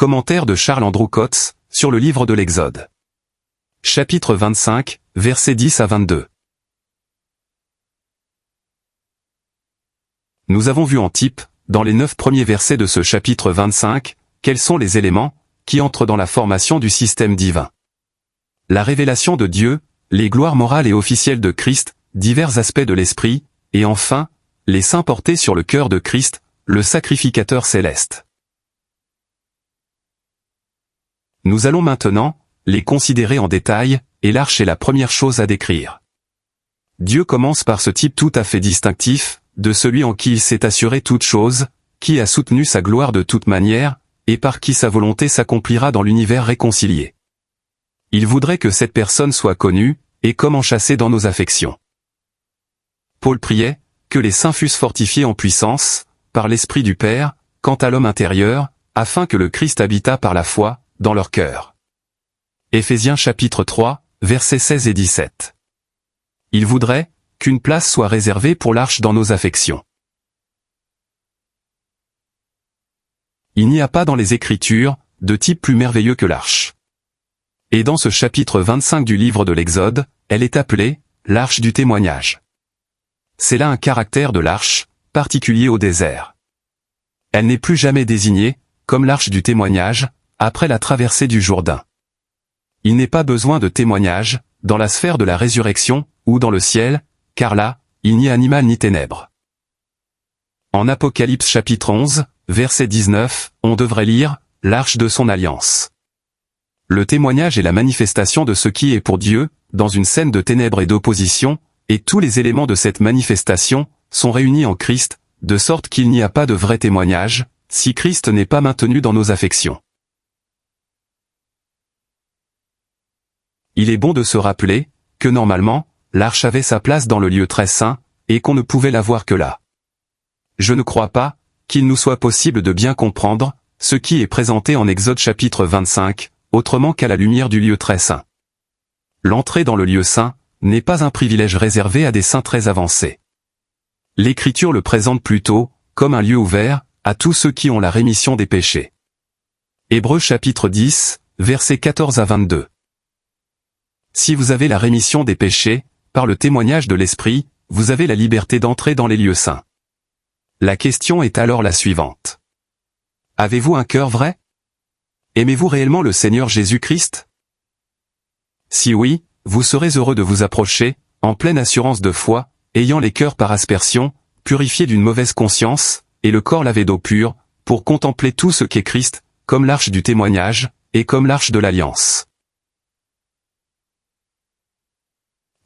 Commentaire de Charles Andrew Coates, sur le livre de l'Exode. Chapitre 25, versets 10 à 22. Nous avons vu en type, dans les 9 premiers versets de ce chapitre 25, quels sont les éléments qui entrent dans la formation du système divin. La révélation de Dieu, les gloires morales et officielles de Christ, divers aspects de l'esprit, et enfin, les saints portés sur le cœur de Christ, le sacrificateur céleste. Nous allons maintenant les considérer en détail, et l'arche est la première chose à décrire. Dieu commence par ce type tout à fait distinctif, de celui en qui il s'est assuré toute chose, qui a soutenu sa gloire de toute manière, et par qui sa volonté s'accomplira dans l'univers réconcilié. Il voudrait que cette personne soit connue, et comme enchâssée dans nos affections. Paul priait, que les saints fussent fortifiés en puissance, par l'Esprit du Père, quant à l'homme intérieur, afin que le Christ habitât par la foi, dans leur cœur. Éphésiens chapitre 3, versets 16 et 17. Il voudrait qu'une place soit réservée pour l'arche dans nos affections. Il n'y a pas dans les Écritures de type plus merveilleux que l'arche. Et dans ce chapitre 25 du livre de l'Exode, elle est appelée l'arche du témoignage. C'est là un caractère de l'arche, particulier au désert. Elle n'est plus jamais désignée comme l'arche du témoignage, après la traversée du Jourdain. Il n'est pas besoin de témoignage, dans la sphère de la résurrection, ou dans le ciel, car là, il n'y a animal ni ténèbres. En Apocalypse chapitre 11, verset 19, on devrait lire « l'arche de son alliance ». Le témoignage est la manifestation de ce qui est pour Dieu, dans une scène de ténèbres et d'opposition, et tous les éléments de cette manifestation sont réunis en Christ, de sorte qu'il n'y a pas de vrai témoignage, si Christ n'est pas maintenu dans nos affections. Il est bon de se rappeler que normalement, l'arche avait sa place dans le lieu très saint, et qu'on ne pouvait la voir que là. Je ne crois pas qu'il nous soit possible de bien comprendre ce qui est présenté en Exode chapitre 25, autrement qu'à la lumière du lieu très saint. L'entrée dans le lieu saint n'est pas un privilège réservé à des saints très avancés. L'Écriture le présente plutôt comme un lieu ouvert à tous ceux qui ont la rémission des péchés. Hébreux chapitre 10, versets 14 à 22. Si vous avez la rémission des péchés, par le témoignage de l'Esprit, vous avez la liberté d'entrer dans les lieux saints. La question est alors la suivante. Avez-vous un cœur vrai? Aimez-vous réellement le Seigneur Jésus-Christ? Si oui, vous serez heureux de vous approcher, en pleine assurance de foi, ayant les cœurs par aspersion, purifiés d'une mauvaise conscience, et le corps lavé d'eau pure, pour contempler tout ce qu'est Christ, comme l'arche du témoignage, et comme l'arche de l'alliance.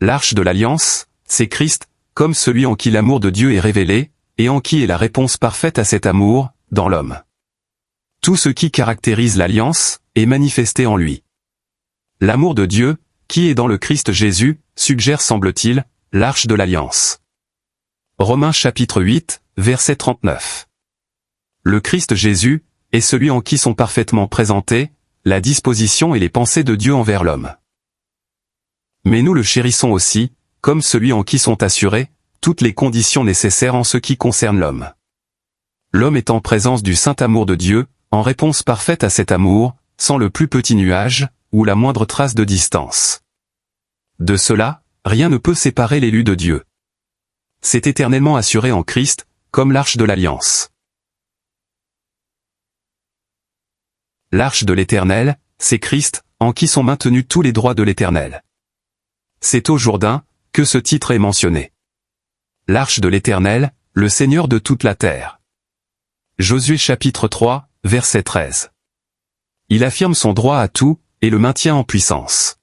L'arche de l'alliance, c'est Christ, comme celui en qui l'amour de Dieu est révélé, et en qui est la réponse parfaite à cet amour, dans l'homme. Tout ce qui caractérise l'alliance, est manifesté en lui. L'amour de Dieu, qui est dans le Christ Jésus, suggère semble-t-il, l'arche de l'alliance. Romains chapitre 8, verset 39. Le Christ Jésus, est celui en qui sont parfaitement présentées, la disposition et les pensées de Dieu envers l'homme. Mais nous le chérissons aussi, comme celui en qui sont assurées toutes les conditions nécessaires en ce qui concerne l'homme. L'homme est en présence du saint amour de Dieu, en réponse parfaite à cet amour, sans le plus petit nuage, ou la moindre trace de distance. De cela, rien ne peut séparer l'élu de Dieu. C'est éternellement assuré en Christ, comme l'arche de l'alliance. L'arche de l'Éternel, c'est Christ, en qui sont maintenus tous les droits de l'Éternel. C'est au Jourdain que ce titre est mentionné. L'arche de l'Éternel, le Seigneur de toute la terre. Josué chapitre 3, verset 13. Il affirme son droit à tout, et le maintient en puissance.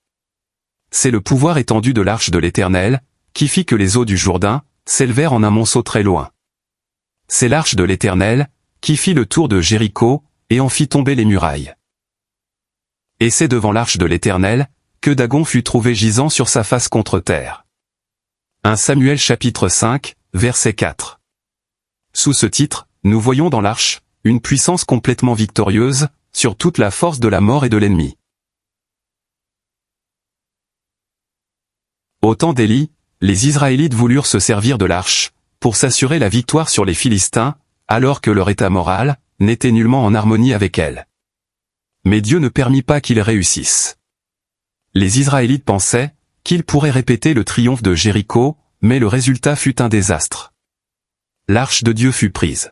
C'est le pouvoir étendu de l'arche de l'Éternel, qui fit que les eaux du Jourdain s'élevèrent en un monceau très loin. C'est l'arche de l'Éternel, qui fit le tour de Jéricho, et en fit tomber les murailles. Et c'est devant l'arche de l'Éternel, que Dagon fut trouvé gisant sur sa face contre terre. 1 Samuel chapitre 5, verset 4. Sous ce titre, nous voyons dans l'arche, une puissance complètement victorieuse, sur toute la force de la mort et de l'ennemi. Au temps d'Élie, les Israélites voulurent se servir de l'arche, pour s'assurer la victoire sur les Philistins, alors que leur état moral n'était nullement en harmonie avec elle. Mais Dieu ne permit pas qu'ils réussissent. Les Israélites pensaient qu'ils pourraient répéter le triomphe de Jéricho, mais le résultat fut un désastre. L'arche de Dieu fut prise.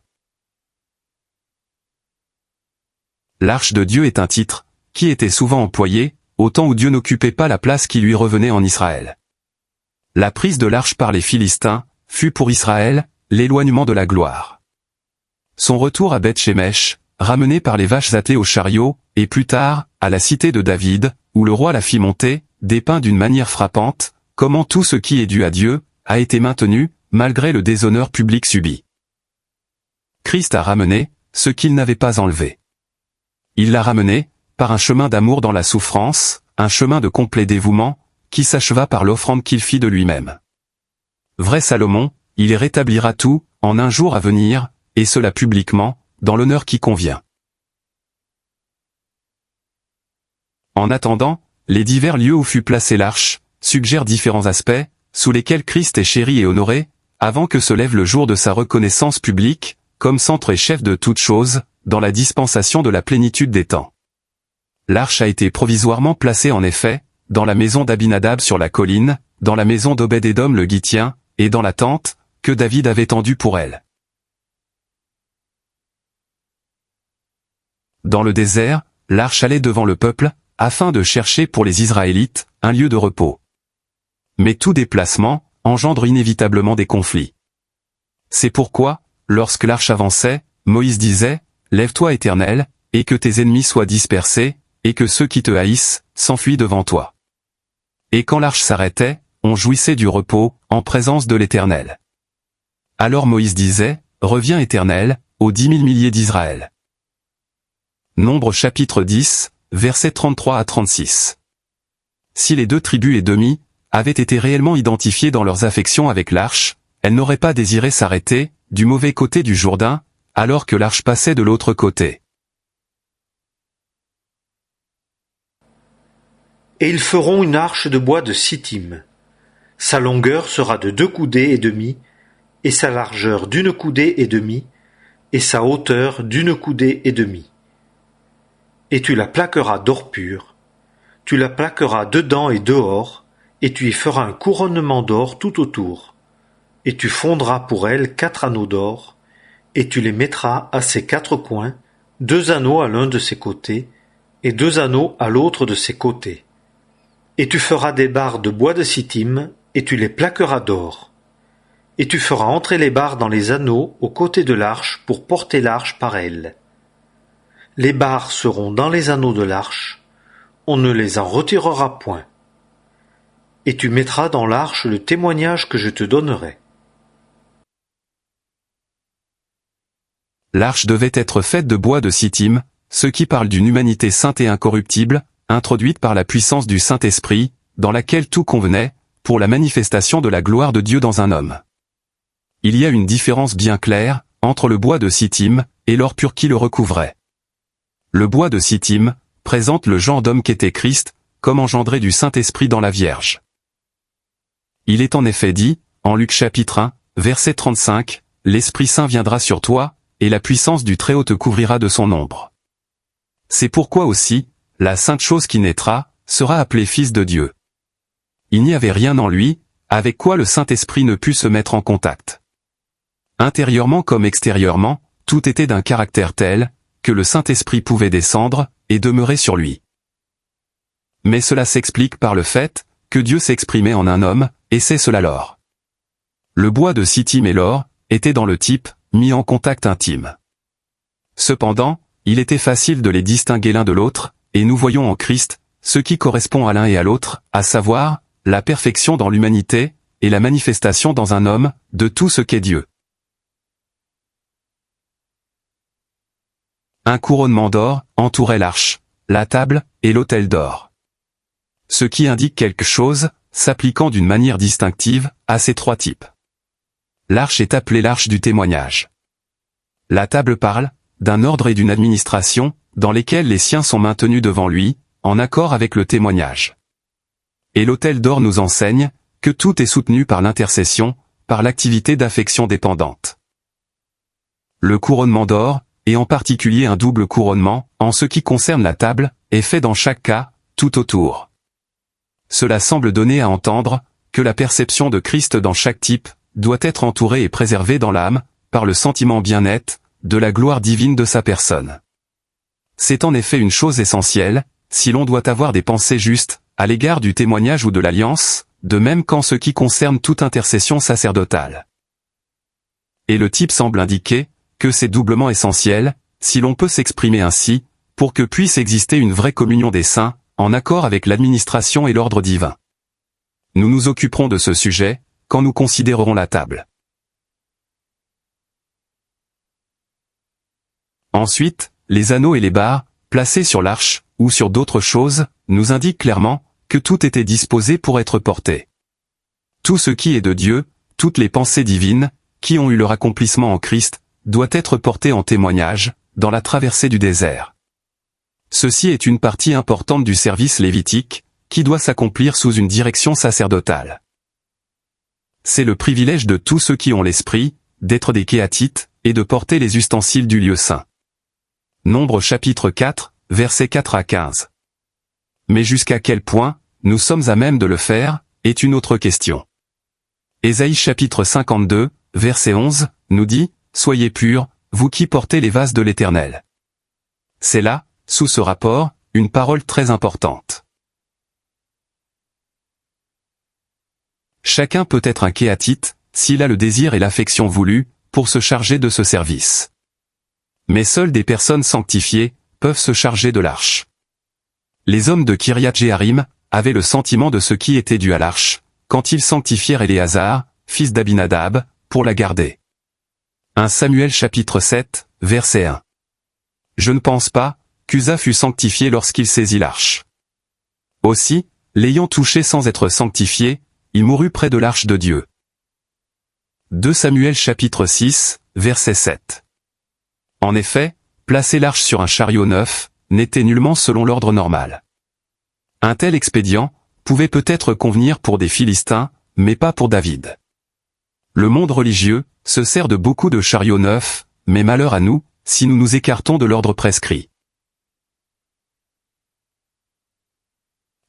L'arche de Dieu est un titre qui était souvent employé au temps où Dieu n'occupait pas la place qui lui revenait en Israël. La prise de l'arche par les Philistins fut pour Israël l'éloignement de la gloire. Son retour à Beth-Shemesh, ramené par les vaches attelées au chariot, et plus tard, à la cité de David, où le roi la fit monter, dépeint d'une manière frappante, comment tout ce qui est dû à Dieu, a été maintenu, malgré le déshonneur public subi. Christ a ramené ce qu'il n'avait pas enlevé. Il l'a ramené, par un chemin d'amour dans la souffrance, un chemin de complet dévouement, qui s'acheva par l'offrande qu'il fit de lui-même. Vrai Salomon, il rétablira tout, en un jour à venir, et cela publiquement, dans l'honneur qui convient. En attendant, les divers lieux où fut placée l'arche, suggèrent différents aspects, sous lesquels Christ est chéri et honoré, avant que se lève le jour de sa reconnaissance publique, comme centre et chef de toutes choses, dans la dispensation de la plénitude des temps. L'arche a été provisoirement placée en effet, dans la maison d'Abinadab sur la colline, dans la maison d'Obed-Édom le Gittien, et dans la tente, que David avait tendue pour elle. Dans le désert, l'arche allait devant le peuple, afin de chercher pour les Israélites, un lieu de repos. Mais tout déplacement engendre inévitablement des conflits. C'est pourquoi, lorsque l'arche avançait, Moïse disait, « Lève-toi Éternel, et que tes ennemis soient dispersés, et que ceux qui te haïssent s'enfuient devant toi. » Et quand l'arche s'arrêtait, on jouissait du repos, en présence de l'Éternel. Alors Moïse disait, « Reviens Éternel, aux 10 000 milliers d'Israël. » Nombre chapitre 10, versets 33 à 36. Si les 2 tribus et demie avaient été réellement identifiées dans leurs affections avec l'arche, elles n'auraient pas désiré s'arrêter, du mauvais côté du Jourdain, alors que l'arche passait de l'autre côté. Et ils feront une arche de bois de Sittim. Sa longueur sera de 2 coudées et demie, et sa largeur d'1 coudée et demie, et sa hauteur d'1 coudée et demie. Et tu la plaqueras d'or pur. Tu la plaqueras dedans et dehors, et tu y feras un couronnement d'or tout autour. Et tu fondras pour elle 4 anneaux d'or, et tu les mettras à ses 4 coins, 2 anneaux à l'un de ses côtés, et 2 anneaux à l'autre de ses côtés. Et tu feras des barres de bois de Sittim, et tu les plaqueras d'or. Et tu feras entrer les barres dans les anneaux aux côtés de l'arche pour porter l'arche par elles. Les barres seront dans les anneaux de l'arche, on ne les en retirera point. Et tu mettras dans l'arche le témoignage que je te donnerai. L'arche devait être faite de bois de Sittim, ce qui parle d'une humanité sainte et incorruptible, introduite par la puissance du Saint-Esprit, dans laquelle tout convenait, pour la manifestation de la gloire de Dieu dans un homme. Il y a une différence bien claire, entre le bois de Sittim, et l'or pur qui le recouvrait. Le bois de Sittim présente le genre d'homme qu'était Christ, comme engendré du Saint-Esprit dans la Vierge. Il est en effet dit, en Luc chapitre 1, verset 35, « L'Esprit Saint viendra sur toi, et la puissance du Très-Haut te couvrira de son ombre. » C'est pourquoi aussi, la sainte chose qui naîtra, sera appelée Fils de Dieu. Il n'y avait rien en lui, avec quoi le Saint-Esprit ne put se mettre en contact. Intérieurement comme extérieurement, tout était d'un caractère tel, que le Saint-Esprit pouvait descendre, et demeurer sur lui. Mais cela s'explique par le fait, que Dieu s'exprimait en un homme, et c'est cela l'or. Le bois de Sittim et l'or, étaient dans le type, mis en contact intime. Cependant, il était facile de les distinguer l'un de l'autre, et nous voyons en Christ, ce qui correspond à l'un et à l'autre, à savoir, la perfection dans l'humanité, et la manifestation dans un homme, de tout ce qu'est Dieu. Un couronnement d'or entourait l'arche, la table, et l'autel d'or. Ce qui indique quelque chose, s'appliquant d'une manière distinctive, à ces 3 types. L'arche est appelée l'arche du témoignage. La table parle, d'un ordre et d'une administration, dans lesquels les siens sont maintenus devant lui, en accord avec le témoignage. Et l'autel d'or nous enseigne, que tout est soutenu par l'intercession, par l'activité d'affection dépendante. Le couronnement d'or et en particulier un double couronnement, en ce qui concerne la table, est fait dans chaque cas, tout autour. Cela semble donner à entendre que la perception de Christ dans chaque type doit être entourée et préservée dans l'âme, par le sentiment bien net, de la gloire divine de sa personne. C'est en effet une chose essentielle, si l'on doit avoir des pensées justes, à l'égard du témoignage ou de l'alliance, de même qu'en ce qui concerne toute intercession sacerdotale. Et le type semble indiquer que c'est doublement essentiel, si l'on peut s'exprimer ainsi, pour que puisse exister une vraie communion des saints, en accord avec l'administration et l'ordre divin. Nous nous occuperons de ce sujet, quand nous considérerons la table. Ensuite, les anneaux et les barres, placés sur l'arche, ou sur d'autres choses, nous indiquent clairement que tout était disposé pour être porté. Tout ce qui est de Dieu, toutes les pensées divines, qui ont eu leur accomplissement en Christ, doit être porté en témoignage, dans la traversée du désert. Ceci est une partie importante du service lévitique, qui doit s'accomplir sous une direction sacerdotale. C'est le privilège de tous ceux qui ont l'esprit, d'être des kéatites, et de porter les ustensiles du lieu saint. Nombre chapitre 4, versets 4 à 15. Mais jusqu'à quel point, nous sommes à même de le faire, est une autre question. Ésaïe chapitre 52, verset 11, nous dit, « Soyez purs, vous qui portez les vases de l'Éternel. » C'est là, sous ce rapport, une parole très importante. Chacun peut être un kéatite, s'il a le désir et l'affection voulus, pour se charger de ce service. Mais seules des personnes sanctifiées peuvent se charger de l'arche. Les hommes de Kiryat Jéarim avaient le sentiment de ce qui était dû à l'arche, quand ils sanctifièrent Éléazar, fils d'Abinadab, pour la garder. 1 Samuel chapitre 7, verset 1. Je ne pense pas qu'Uza fut sanctifié lorsqu'il saisit l'arche. Aussi, l'ayant touché sans être sanctifié, il mourut près de l'arche de Dieu. 2 Samuel chapitre 6, verset 7. En effet, placer l'arche sur un chariot neuf n'était nullement selon l'ordre normal. Un tel expédient pouvait peut-être convenir pour des Philistins, mais pas pour David. Le monde religieux se sert de beaucoup de chariots neufs, mais malheur à nous, si nous nous écartons de l'ordre prescrit.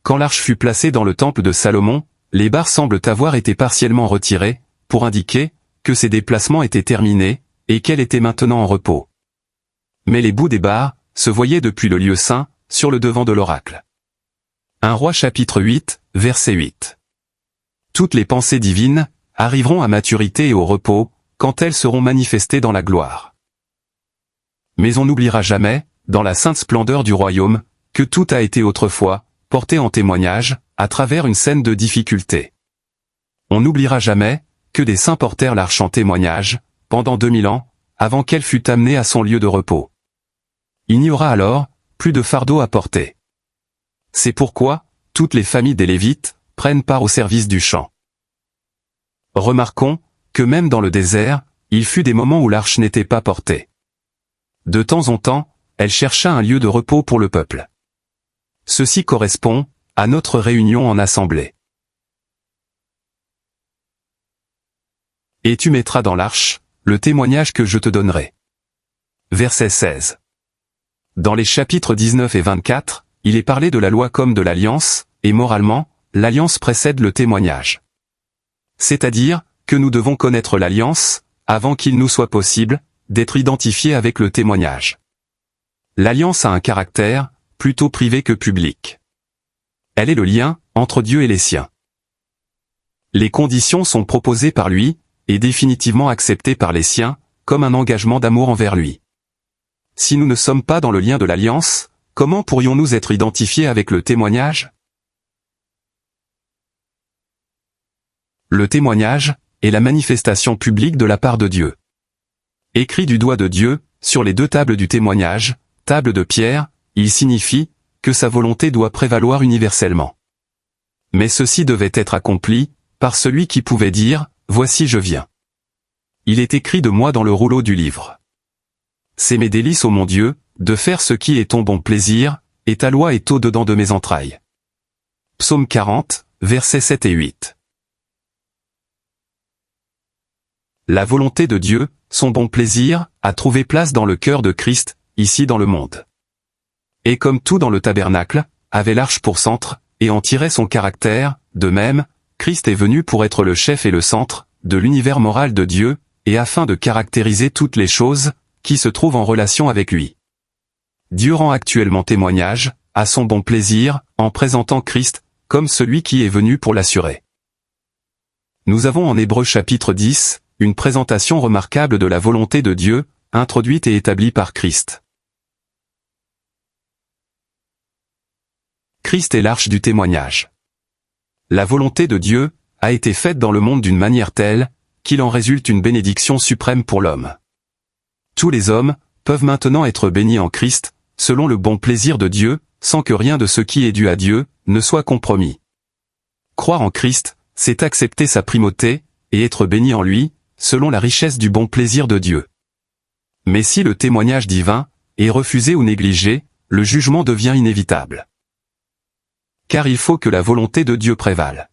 Quand l'arche fut placée dans le temple de Salomon, les barres semblent avoir été partiellement retirées, pour indiquer que ces déplacements étaient terminés, et qu'elle était maintenant en repos. Mais les bouts des barres se voyaient depuis le lieu saint, sur le devant de l'oracle. 1 Roi chapitre 8, verset 8. Toutes les pensées divines arriveront à maturité et au repos, quand elles seront manifestées dans la gloire. Mais on n'oubliera jamais, dans la sainte splendeur du royaume, que tout a été autrefois porté en témoignage, à travers une scène de difficulté. On n'oubliera jamais que des saints portèrent l'arche en témoignage, pendant 2000 ans, avant qu'elle fût amenée à son lieu de repos. Il n'y aura alors plus de fardeau à porter. C'est pourquoi toutes les familles des Lévites prennent part au service du chant. Remarquons que même dans le désert, il fut des moments où l'arche n'était pas portée. De temps en temps, elle chercha un lieu de repos pour le peuple. Ceci correspond à notre réunion en assemblée. Et tu mettras dans l'arche le témoignage que je te donnerai. Verset 16. Dans les chapitres 19 et 24, il est parlé de la loi comme de l'alliance, et moralement, l'alliance précède le témoignage. C'est-à-dire que nous devons connaître l'alliance, avant qu'il nous soit possible d'être identifiés avec le témoignage. L'alliance a un caractère plutôt privé que public. Elle est le lien entre Dieu et les siens. Les conditions sont proposées par lui, et définitivement acceptées par les siens, comme un engagement d'amour envers lui. Si nous ne sommes pas dans le lien de l'alliance, comment pourrions-nous être identifiés avec le témoignage? Le témoignage est la manifestation publique de la part de Dieu. Écrit du doigt de Dieu, sur les deux tables du témoignage, table de pierre, il signifie que sa volonté doit prévaloir universellement. Mais ceci devait être accompli par celui qui pouvait dire « Voici je viens ». Il est écrit de moi dans le rouleau du livre. C'est mes délices, ô mon Dieu, de faire ce qui est ton bon plaisir, et ta loi est au-dedans de mes entrailles. Psaume 40, versets 7 et 8. La volonté de Dieu son bon plaisir, a trouvé place dans le cœur de Christ, ici dans le monde. Et comme tout dans le tabernacle, avait l'arche pour centre, et en tirait son caractère, de même, Christ est venu pour être le chef et le centre, de l'univers moral de Dieu, et afin de caractériser toutes les choses, qui se trouvent en relation avec lui. Dieu rend actuellement témoignage, à son bon plaisir, en présentant Christ, comme celui qui est venu pour l'assurer. Nous avons en Hébreux chapitre 10, une présentation remarquable de la volonté de Dieu, introduite et établie par Christ. Christ est l'arche du témoignage. La volonté de Dieu a été faite dans le monde d'une manière telle qu'il en résulte une bénédiction suprême pour l'homme. Tous les hommes peuvent maintenant être bénis en Christ, selon le bon plaisir de Dieu, sans que rien de ce qui est dû à Dieu ne soit compromis. Croire en Christ, c'est accepter sa primauté, et être béni en lui, selon la richesse du bon plaisir de Dieu. Mais si le témoignage divin est refusé ou négligé, le jugement devient inévitable. Car il faut que la volonté de Dieu prévale.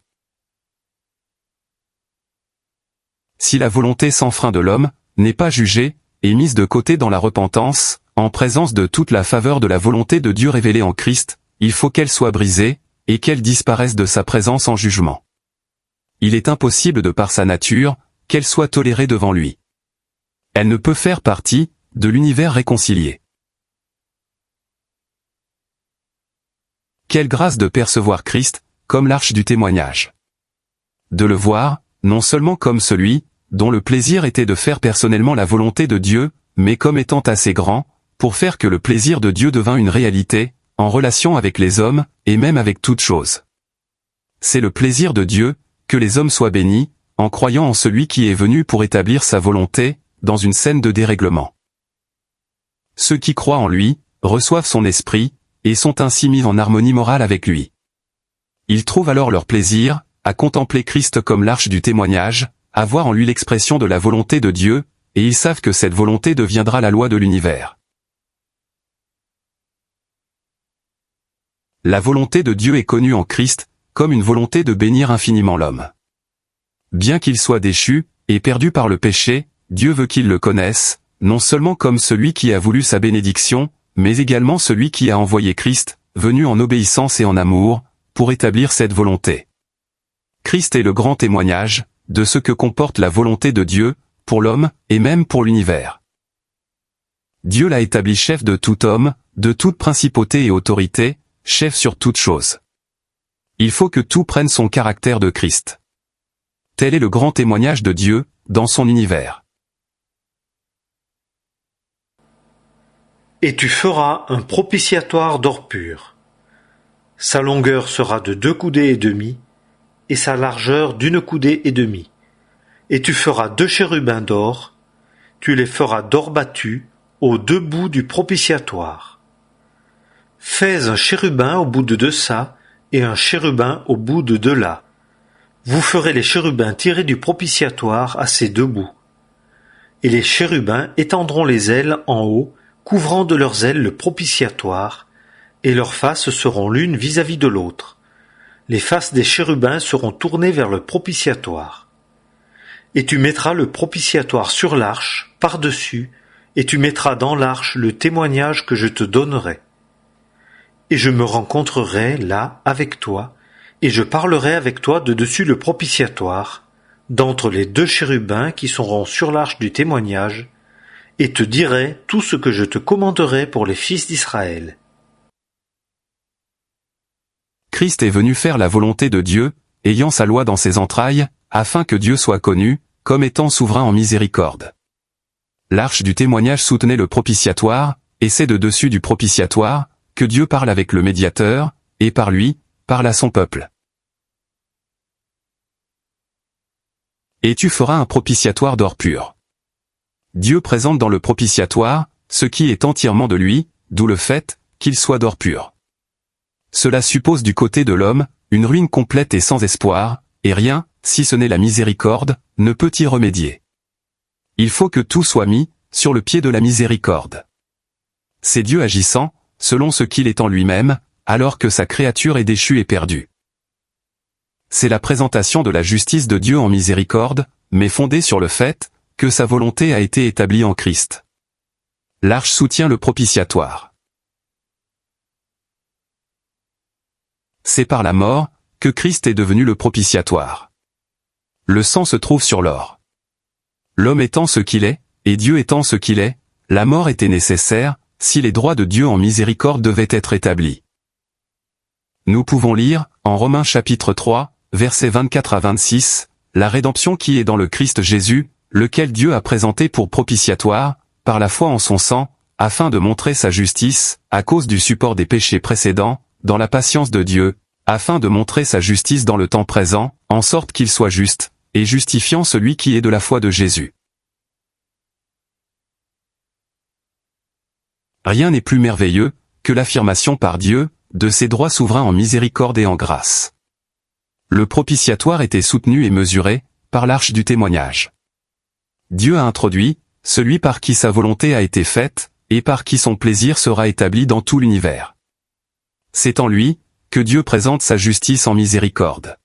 Si la volonté sans frein de l'homme n'est pas jugée, et mise de côté dans la repentance, en présence de toute la faveur de la volonté de Dieu révélée en Christ, il faut qu'elle soit brisée, et qu'elle disparaisse de sa présence en jugement. Il est impossible de par sa nature, qu'elle soit tolérée devant lui. Elle ne peut faire partie de l'univers réconcilié. Quelle grâce de percevoir Christ, comme l'arche du témoignage. De le voir, non seulement comme celui, dont le plaisir était de faire personnellement la volonté de Dieu, mais comme étant assez grand, pour faire que le plaisir de Dieu devint une réalité, en relation avec les hommes, et même avec toutes choses. C'est le plaisir de Dieu, que les hommes soient bénis, en croyant en celui qui est venu pour établir sa volonté, dans une scène de dérèglement. Ceux qui croient en lui, reçoivent son esprit, et sont ainsi mis en harmonie morale avec lui. Ils trouvent alors leur plaisir, à contempler Christ comme l'arche du témoignage, à voir en lui l'expression de la volonté de Dieu, et ils savent que cette volonté deviendra la loi de l'univers. La volonté de Dieu est connue en Christ, comme une volonté de bénir infiniment l'homme. Bien qu'il soit déchu, et perdu par le péché, Dieu veut qu'il le connaisse, non seulement comme celui qui a voulu sa bénédiction, mais également celui qui a envoyé Christ, venu en obéissance et en amour, pour établir cette volonté. Christ est le grand témoignage de ce que comporte la volonté de Dieu, pour l'homme, et même pour l'univers. Dieu l'a établi chef de tout homme, de toute principauté et autorité, chef sur toute chose. Il faut que tout prenne son caractère de Christ. Tel est le grand témoignage de Dieu, dans son univers. Et tu feras un propitiatoire d'or pur. Sa longueur sera de 2 coudées et demi, et sa largeur d'1 coudée et demie. Et tu feras 2 chérubins d'or, tu les feras d'or battu, aux 2 bouts du propitiatoire. Fais un chérubin au bout de 2 sas, et un chérubin au bout de 2 las. Vous ferez les chérubins tirés du propitiatoire à ces 2 bouts. Et les chérubins étendront les ailes en haut, couvrant de leurs ailes le propitiatoire, et leurs faces seront l'une vis-à-vis de l'autre. Les faces des chérubins seront tournées vers le propitiatoire. Et tu mettras le propitiatoire sur l'arche, par-dessus, et tu mettras dans l'arche le témoignage que je te donnerai. Et je me rencontrerai là avec toi, et je parlerai avec toi de dessus le propitiatoire, d'entre les 2 chérubins qui seront sur l'arche du témoignage, et te dirai tout ce que je te commanderai pour les fils d'Israël. Christ est venu faire la volonté de Dieu, ayant sa loi dans ses entrailles, afin que Dieu soit connu, comme étant souverain en miséricorde. L'arche du témoignage soutenait le propitiatoire, et c'est de dessus du propitiatoire, que Dieu parle avec le médiateur, et par lui, parle à son peuple. Et tu feras un propitiatoire d'or pur. Dieu présente dans le propitiatoire, ce qui est entièrement de lui, d'où le fait, qu'il soit d'or pur. Cela suppose du côté de l'homme, une ruine complète et sans espoir, et rien, si ce n'est la miséricorde, ne peut y remédier. Il faut que tout soit mis, sur le pied de la miséricorde. C'est Dieu agissant, selon ce qu'il est en lui-même, alors que sa créature est déchue et perdue. C'est la présentation de la justice de Dieu en miséricorde, mais fondée sur le fait que sa volonté a été établie en Christ. L'arche soutient le propitiatoire. C'est par la mort que Christ est devenu le propitiatoire. Le sang se trouve sur l'or. L'homme étant ce qu'il est, et Dieu étant ce qu'il est, la mort était nécessaire, si les droits de Dieu en miséricorde devaient être établis. Nous pouvons lire, en Romains chapitre 3, versets 24 à 26, la rédemption qui est dans le Christ Jésus, lequel Dieu a présenté pour propitiatoire, par la foi en son sang, afin de montrer sa justice, à cause du support des péchés précédents, dans la patience de Dieu, afin de montrer sa justice dans le temps présent, en sorte qu'il soit juste, et justifiant celui qui est de la foi de Jésus. Rien n'est plus merveilleux que l'affirmation par Dieu de ses droits souverains en miséricorde et en grâce. Le propitiatoire était soutenu et mesuré par l'arche du témoignage. Dieu a introduit celui par qui sa volonté a été faite et par qui son plaisir sera établi dans tout l'univers. C'est en lui que Dieu présente sa justice en miséricorde.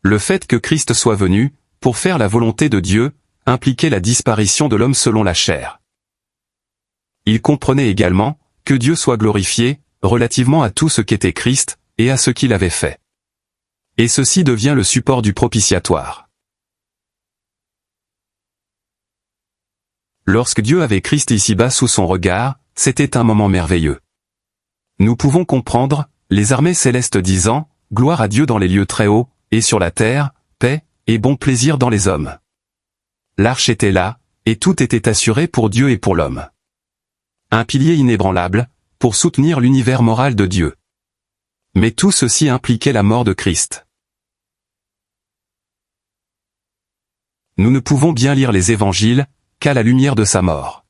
Le fait que Christ soit venu pour faire la volonté de Dieu impliquait la disparition de l'homme selon la chair. Il comprenait également que Dieu soit glorifié relativement à tout ce qu'était Christ et à ce qu'il avait fait. Et ceci devient le support du propitiatoire. Lorsque Dieu avait Christ ici-bas sous son regard, c'était un moment merveilleux. Nous pouvons comprendre les armées célestes disant « Gloire à Dieu dans les lieux très hauts, et sur la terre, paix, et bon plaisir dans les hommes. » L'arche était là, et tout était assuré pour Dieu et pour l'homme. Un pilier inébranlable, pour soutenir l'univers moral de Dieu. Mais tout ceci impliquait la mort de Christ. Nous ne pouvons bien lire les évangiles qu'à la lumière de sa mort.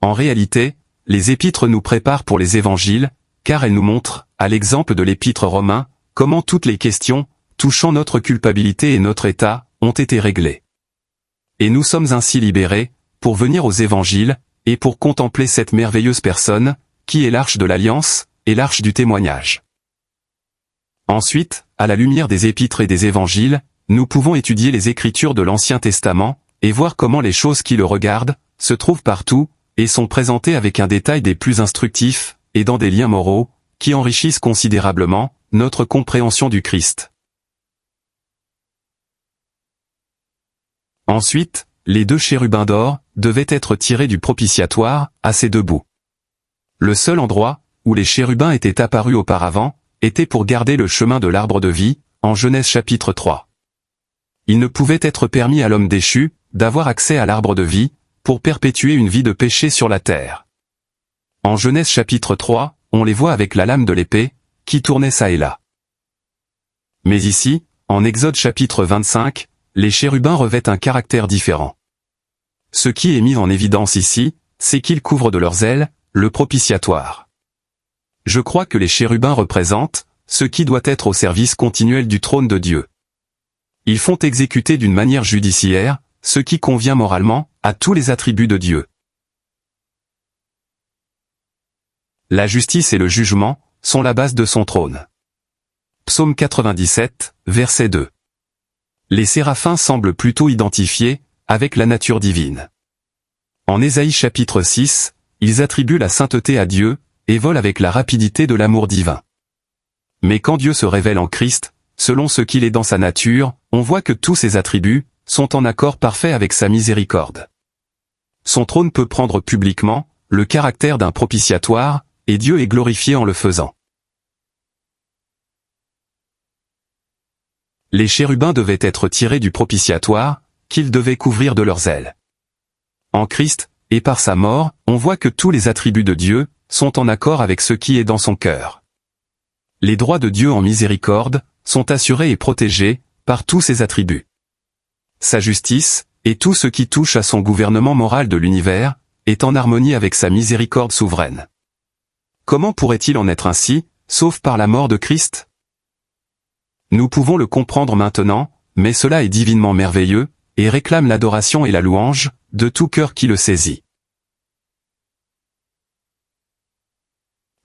En réalité, les épîtres nous préparent pour les évangiles, car elles nous montrent, à l'exemple de l'épître romain, comment toutes les questions touchant notre culpabilité et notre état ont été réglées. Et nous sommes ainsi libérés, pour venir aux évangiles, et pour contempler cette merveilleuse personne, qui est l'arche de l'alliance, et l'arche du témoignage. Ensuite, à la lumière des épîtres et des évangiles, nous pouvons étudier les Écritures de l'Ancien Testament, et voir comment les choses qui le regardent, se trouvent partout, et sont présentées avec un détail des plus instructifs, et dans des liens moraux, qui enrichissent considérablement notre compréhension du Christ. Ensuite, les 2 chérubins d'or devaient être tirés du propitiatoire à ses 2 bouts. Le seul endroit où les chérubins étaient apparus auparavant était pour garder le chemin de l'arbre de vie, en Genèse chapitre 3. Il ne pouvait être permis à l'homme déchu d'avoir accès à l'arbre de vie pour perpétuer une vie de péché sur la terre. En Genèse chapitre 3, on les voit avec la lame de l'épée qui tournait çà et là. Mais ici, en Exode chapitre 25, les chérubins revêtent un caractère différent. Ce qui est mis en évidence ici, c'est qu'ils couvrent de leurs ailes le propitiatoire. Je crois que les chérubins représentent ce qui doit être au service continuel du trône de Dieu. Ils font exécuter d'une manière judiciaire ce qui convient moralement à tous les attributs de Dieu. La justice et le jugement sont la base de son trône. Psaume 97, verset 2. Les séraphins semblent plutôt identifiés avec la nature divine. En Ésaïe chapitre 6, ils attribuent la sainteté à Dieu et volent avec la rapidité de l'amour divin. Mais quand Dieu se révèle en Christ, selon ce qu'il est dans sa nature, on voit que tous ses attributs sont en accord parfait avec sa miséricorde. Son trône peut prendre publiquement le caractère d'un propitiatoire, et Dieu est glorifié en le faisant. Les chérubins devaient être tirés du propitiatoire, qu'ils devaient couvrir de leurs ailes. En Christ, et par sa mort, on voit que tous les attributs de Dieu sont en accord avec ce qui est dans son cœur. Les droits de Dieu en miséricorde sont assurés et protégés par tous ses attributs. Sa justice, et tout ce qui touche à son gouvernement moral de l'univers, est en harmonie avec sa miséricorde souveraine. Comment pourrait-il en être ainsi, sauf par la mort de Christ? Nous pouvons le comprendre maintenant, mais cela est divinement merveilleux, et réclame l'adoration et la louange de tout cœur qui le saisit.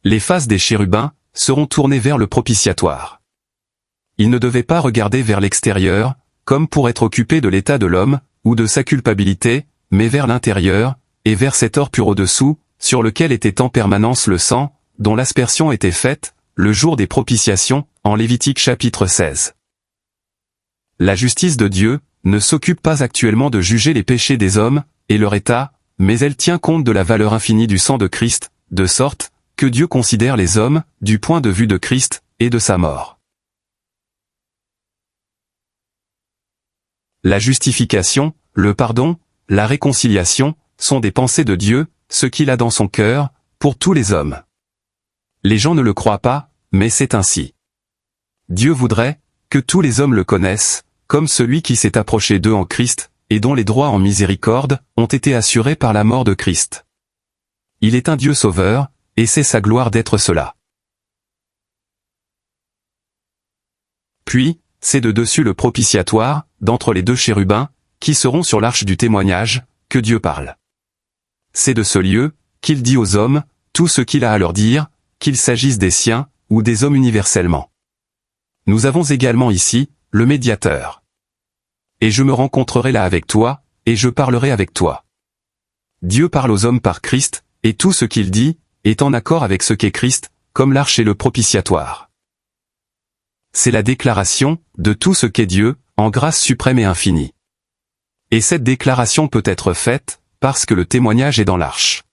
Les faces des chérubins seront tournées vers le propitiatoire. Ils ne devaient pas regarder vers l'extérieur, comme pour être occupés de l'état de l'homme, ou de sa culpabilité, mais vers l'intérieur, et vers cet or pur au-dessous, sur lequel était en permanence le sang, dont l'aspersion était faite, le jour des propitiations, en Lévitique chapitre 16. La justice de Dieu ne s'occupe pas actuellement de juger les péchés des hommes, et leur état, mais elle tient compte de la valeur infinie du sang de Christ, de sorte que Dieu considère les hommes, du point de vue de Christ, et de sa mort. La justification, le pardon, la réconciliation, sont des pensées de Dieu, ce qu'il a dans son cœur, pour tous les hommes. Les gens ne le croient pas, mais c'est ainsi. Dieu voudrait que tous les hommes le connaissent, comme celui qui s'est approché d'eux en Christ, et dont les droits en miséricorde ont été assurés par la mort de Christ. Il est un Dieu sauveur, et c'est sa gloire d'être cela. Puis, c'est de dessus le propitiatoire, d'entre les deux chérubins, qui seront sur l'arche du témoignage, que Dieu parle. C'est de ce lieu, qu'il dit aux hommes, tout ce qu'il a à leur dire, qu'il s'agisse des siens, ou des hommes universellement. Nous avons également ici, le médiateur. Et je me rencontrerai là avec toi, et je parlerai avec toi. Dieu parle aux hommes par Christ, et tout ce qu'il dit, est en accord avec ce qu'est Christ, comme l'arche et le propitiatoire. C'est la déclaration de tout ce qu'est Dieu, en grâce suprême et infinie. Et cette déclaration peut être faite, parce que le témoignage est dans l'arche.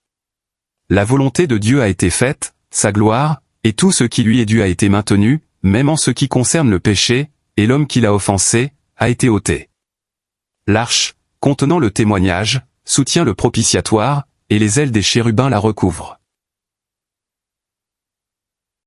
La volonté de Dieu a été faite, sa gloire, et tout ce qui lui est dû a été maintenu, même en ce qui concerne le péché, et l'homme qui l'a offensé, a été ôté. L'arche, contenant le témoignage, soutient le propitiatoire, et les ailes des chérubins la recouvrent.